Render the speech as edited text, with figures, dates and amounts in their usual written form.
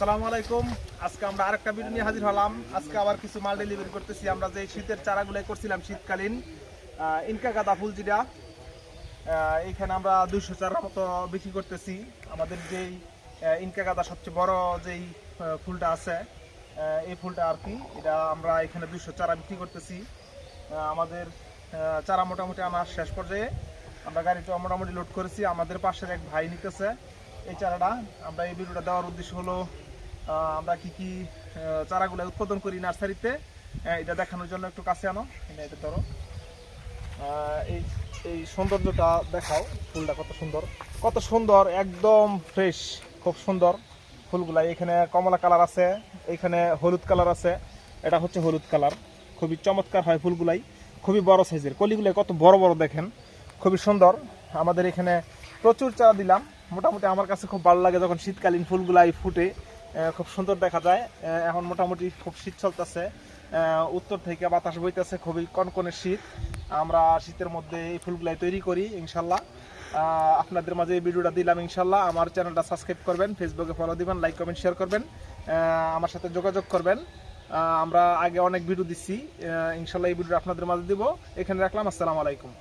আসসালামু আলাইকুম। আজকে আমরা আরেকটা ভিডিও নিয়ে হাজির হলাম। আজকে আবার কিছু মাল ডেলিভারি করতেছি। আমরা যে শীতের চারাগুলো করছিলাম শীতকালীন ইনকা গাঁদা ফুল যেটা, এইখানে আমরা 200 চারার মতো বিক্রি করতেছি। আমাদের যেই ইনকা গাঁদা সবচেয়ে বড় যেই ফুলটা আছে, এই ফুলটা আর কি, এটা আমরা এখানে 200 চারা বিক্রি করতেছি। আমাদের চারা মোটামুটি আমার শেষ পর্যায়ে, আমরা গাড়িটা মোটামুটি লোড করেছি। আমাদের পাশের এক ভাই নিতেছে এই চারাটা। আমরা এই ভিডিওটা দেওয়ার উদ্দেশ্য হলো আমরা কি কি চারাগুলো উৎপাদন করি নার্সারিতে, এটা দেখানোর জন্য। একটু কাছে আনো, এটা ধরো, এই এই সৌন্দর্যটা দেখাও। ফুলটা কত সুন্দর, কত সুন্দর, একদম ফ্রেশ, খুব সুন্দর ফুলগুলা। এখানে কমলা কালার আছে, এখানে হলুদ কালার আছে। এটা হচ্ছে হলুদ কালার, খুবই চমৎকার হয় ফুলগুলাই, খুবই বড় সাইজের। কলিগুলো কত বড় বড় দেখেন, খুবই সুন্দর। আমাদের এখানে প্রচুর চারা দিলাম। মোটামুটি আমার কাছে খুব ভালো লাগে যখন শীতকালীন ফুলগুলাই ফুটে, খুব সুন্দর দেখা যায়। এখন মোটামুটি খুব শীত চলতেছে, উত্তর থেকে বাতাস বইতেছে, খুবই কনকনে শীত। আমরা শীতের মধ্যে এই ফুলগুলাই তৈরি করি ইনশাল্লাহ। আপনাদের মাঝে এই ভিডিওটা দিলাম ইনশাল্লাহ। আমার চ্যানেলটা সাবস্ক্রাইব করবেন, ফেসবুকে ফলো দিবেন, লাইক কমেন্ট শেয়ার করবেন, আমার সাথে যোগাযোগ করবেন। আমরা আগে অনেক ভিডিও দিচ্ছি, ইনশাল্লাহ এই ভিডিও আপনাদের মাঝে দিব। এখানে রাখলাম। আসসালামু আলাইকুম।